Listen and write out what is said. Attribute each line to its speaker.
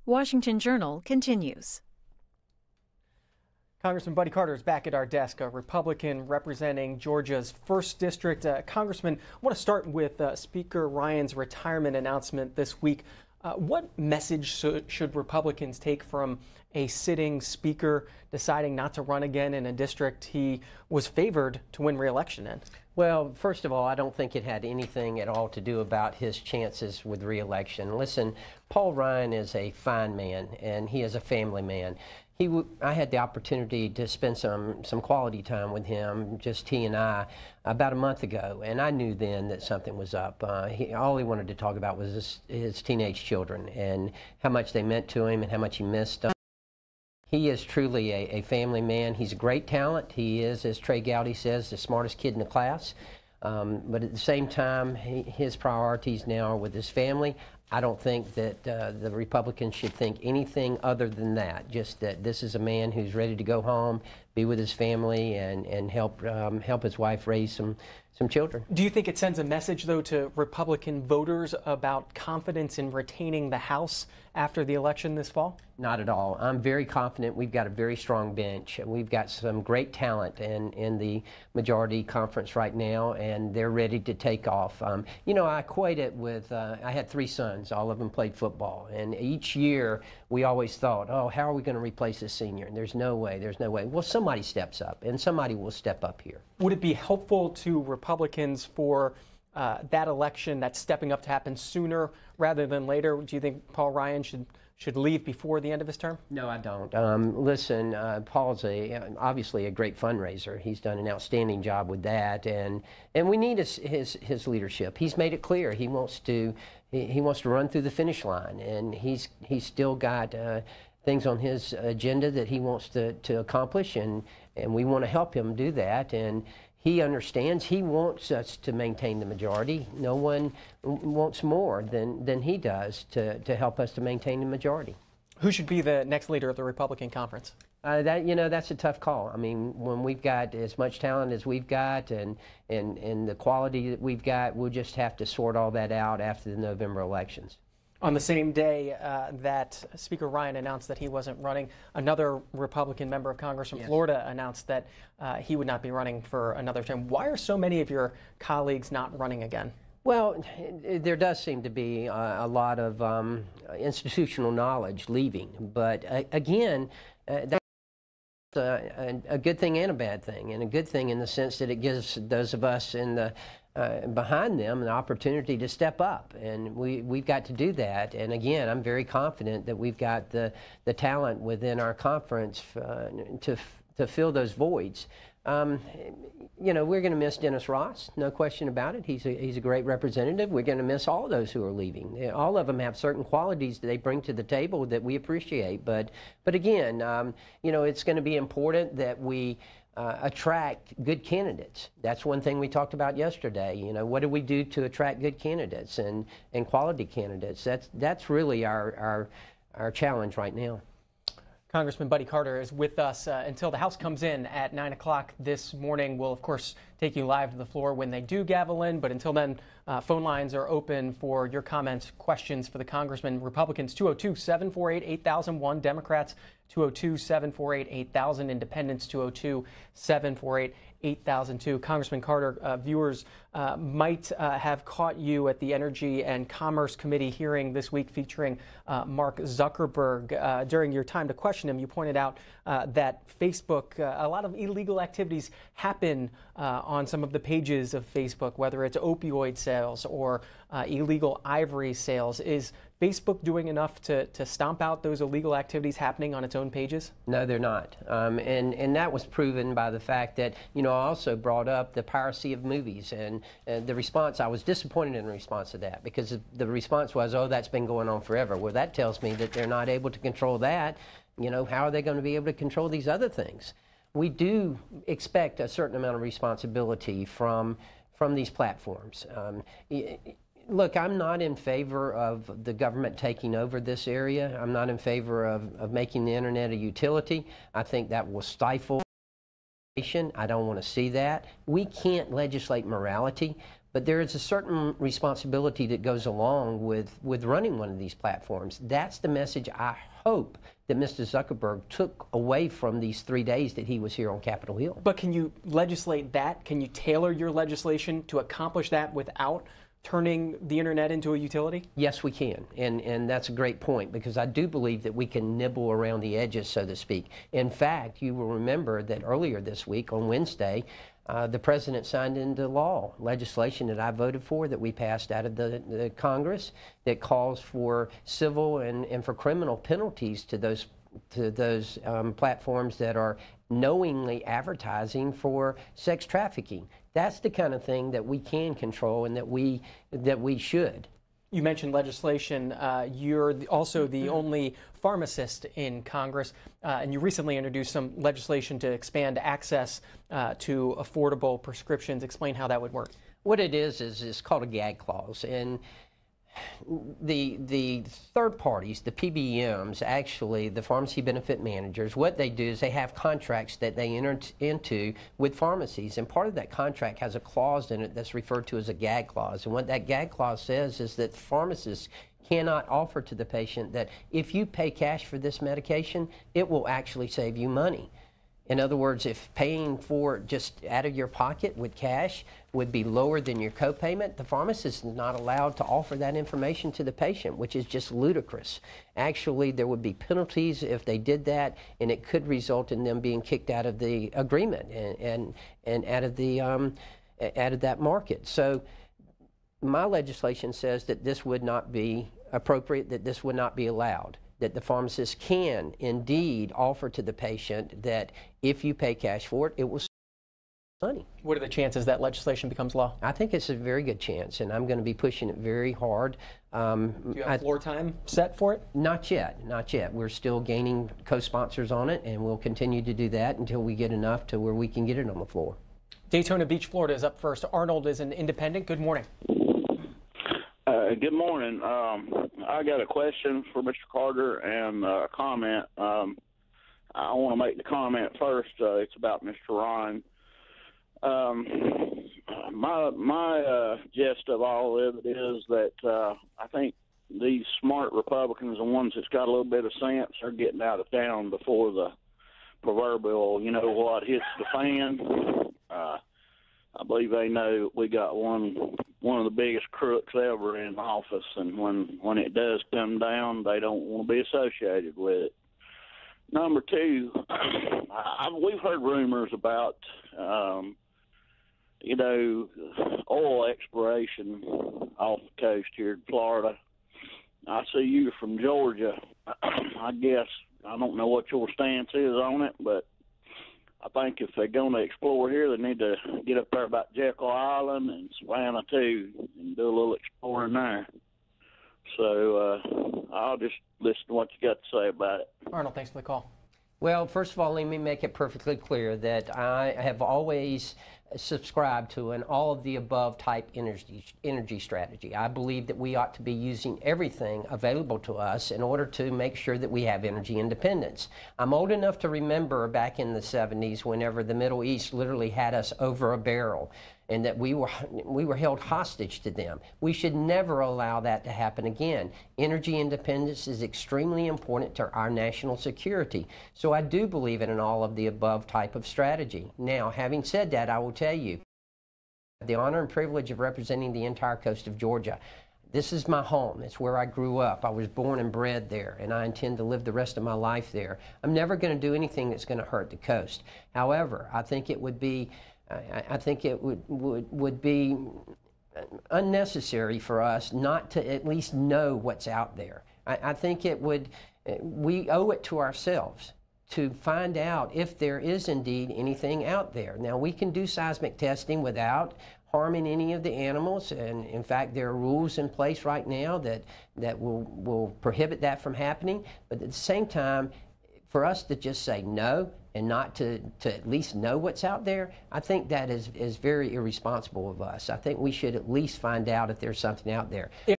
Speaker 1: Washington Journal continues.
Speaker 2: Congressman Buddy Carter is back at our desk, a Republican representing Georgia's 1st District. Congressman, I want to start with Speaker Ryan's retirement announcement this week. What message should Republicans take from a sitting speaker deciding not to run again in a district he was favored to win re-election in?
Speaker 3: Well, first of all, I don't think it had anything at all to do about his chances with re-election. Listen, Paul Ryan is a fine man, and he is a family man. I had the opportunity to spend some quality time with him, just he and I, about a month ago, and I knew then that something was up. All he wanted to talk about was his teenage children and how much they meant to him and how much he missed them. He is truly a family man. He's a great talent. He is, as Trey Gowdy says, the smartest kid in the class. But at the same time, his priorities now are with his family. I don't think that the Republicans should think anything other than that, just that this is a man who's ready to go home, be with his family, and help his wife raise some children.
Speaker 2: Do you think it sends a message, though, to Republican voters about confidence in retaining the House after the election this fall?
Speaker 3: Not at all. I'm very confident. We've got a very strong bench. We've got some great talent in the majority conference right now, and they're ready to take off. You know, I equate it with, I had 3 sons. All of them played football. And each year, we always thought, oh, how are we going to replace this senior? And there's no way, there's no way. Well, somebody steps up, and somebody will step up here.
Speaker 2: Would it be helpful to Republicans for that election, that stepping up to happen sooner rather than later? Do you think Paul Ryan should leave before the end of his term?
Speaker 3: No, I don't. Listen, Paul's obviously a great fundraiser. He's done an outstanding job with that, and we need his leadership. He's made it clear he wants to run through the finish line, and he's still got things on his agenda that he wants to accomplish, and we want to help him do that. And he understands. He wants us to maintain the majority. No one wants more than he does to help us to maintain the majority.
Speaker 2: Who should be the next leader of the Republican conference?
Speaker 3: That's a tough call. I mean, when we've got as much talent as we've got and the quality that we've got, we'll just have to sort all that out after the November elections.
Speaker 2: On the same day that Speaker Ryan announced that he wasn't running, another Republican member of Congress from Florida announced that he would not be running for another term. Why are so many of your colleagues not running again?
Speaker 3: Well, there does seem to be a lot of institutional knowledge leaving. But again, that's a good thing and a bad thing. And a good thing in the sense that it gives those of us in the behind them an opportunity to step up, and we've got to do that. And again, I'm very confident that we've got the talent within our conference to fill those voids. You know, we're going to miss Dennis Ross, no question about it. He's a great representative. We're going to miss all those who are leaving. All of them have certain qualities that they bring to the table that we appreciate. But again, you know, it's going to be important that we attract good candidates. That's one thing we talked about yesterday. You know, what do we do to attract good candidates and quality candidates? That's really our challenge right now.
Speaker 2: Congressman Buddy Carter is with us until the House comes in at 9 o'clock this morning. We'll, of course, take you live to the floor when they do gavel in. But until then, phone lines are open for your comments, questions for the Congressman. Republicans, 202-748-8001. Democrats, 202-748-8000. Independents, 202-748-8002. Congressman Carter, viewers might have caught you at the Energy and Commerce Committee hearing this week featuring Mark Zuckerberg. During your time to question him, you pointed out that Facebook, a lot of illegal activities happen on some of the pages of Facebook, whether it's opioid sales or illegal ivory sales. Is Facebook doing enough to stomp out those illegal activities happening on its own pages?
Speaker 3: No, they're not. And that was proven by the fact that, you know, I also brought up the piracy of movies. And the response, I was disappointed in the response to that, because the response was, oh, that's been going on forever. Well, that tells me that they're not able to control that. You know, how are they going to be able to control these other things? We do expect a certain amount of responsibility from these platforms. Look, I'm not in favor of the government taking over this area. I'm not in favor of making the internet a utility. I think that will stifle. I don't want to see that. We can't legislate morality, but there is a certain responsibility that goes along with running one of these platforms. That's the message I hope that Mr. Zuckerberg took away from these 3 days that he was here on Capitol Hill.
Speaker 2: But can you legislate that? Can you tailor your legislation to accomplish that without turning the internet into a utility?
Speaker 3: Yes, we can, and that's a great point, because I do believe that we can nibble around the edges, so to speak. In fact, you will remember that earlier this week, on Wednesday, the president signed into law legislation that I voted for, that we passed out of the Congress, that calls for civil and for criminal penalties to those platforms that are knowingly advertising for sex trafficking. That's the kind of thing that we can control and that we should.
Speaker 2: You mentioned legislation. You're also the only pharmacist in Congress, and you recently introduced some legislation to expand access to affordable prescriptions. Explain how that would work.
Speaker 3: What it is it's called a gag clause, and the third parties, the PBMs, actually the pharmacy benefit managers, what they do is they have contracts that they enter into with pharmacies, and part of that contract has a clause in it that's referred to as a gag clause. And what that gag clause says is that pharmacists cannot offer to the patient that if you pay cash for this medication, it will actually save you money. In other words, if paying for just out of your pocket with cash would be lower than your copayment, the pharmacist is not allowed to offer that information to the patient, which is just ludicrous. Actually, there would be penalties if they did that, and it could result in them being kicked out of the agreement and out of that market. So my legislation says that this would not be appropriate, that this would not be allowed, that the pharmacist can indeed offer to the patient that if you pay cash for it, it will save money.
Speaker 2: What are the chances that legislation becomes law?
Speaker 3: I think it's a very good chance, and I'm going to be pushing it very hard.
Speaker 2: Do you have floor time set for it?
Speaker 3: Not yet, not yet. We're still gaining co-sponsors on it, and we'll continue to do that until we get enough to where we can get it on the floor.
Speaker 2: Daytona Beach, Florida is up first. Arnold is an independent. Good morning.
Speaker 4: Good morning. I got a question for Mr. Carter and a comment. I want to make the comment first. It's about Mr. Ryan. My gist of all of it is that I think these smart Republicans, the ones that's got a little bit of sense, are getting out of town before the proverbial, you know what, hits the fan. I believe they know we got one of the biggest crooks ever in office, and when it does come down, they don't want to be associated with it. Number two, we've heard rumors about, oil exploration off the coast here in Florida. I see you're from Georgia. I guess I don't know what your stance is on it, but I think if they're going to explore here, they need to get up there about Jekyll Island and Savannah, too, and do a little exploring there. So I'll just listen to what you got to say about it.
Speaker 2: Arnold, thanks for the call.
Speaker 3: Well, first of all, let me make it perfectly clear that I have always subscribed to an all-of-the-above type energy strategy. I believe that we ought to be using everything available to us in order to make sure that we have energy independence. I'm old enough to remember back in the 70s whenever the Middle East literally had us over a barrel, and that we were held hostage to them. We should never allow that to happen again. Energy independence is extremely important to our national security. So I do believe in an all-of-the-above type of strategy. Now, having said that, I will tell you, the honor and privilege of representing the entire coast of Georgia. This is my home. It's where I grew up. I was born and bred there, and I intend to live the rest of my life there. I'm never going to do anything that's going to hurt the coast. However, I think it would be would be unnecessary for us not to at least know what's out there. I think we owe it to ourselves to find out if there is indeed anything out there. Now, we can do seismic testing without harming any of the animals, and in fact there are rules in place right now that will prohibit that from happening. But at the same time, for us to just say no and not to at least know what's out there, I think that is very irresponsible of us. I think we should at least find out if there's something out there.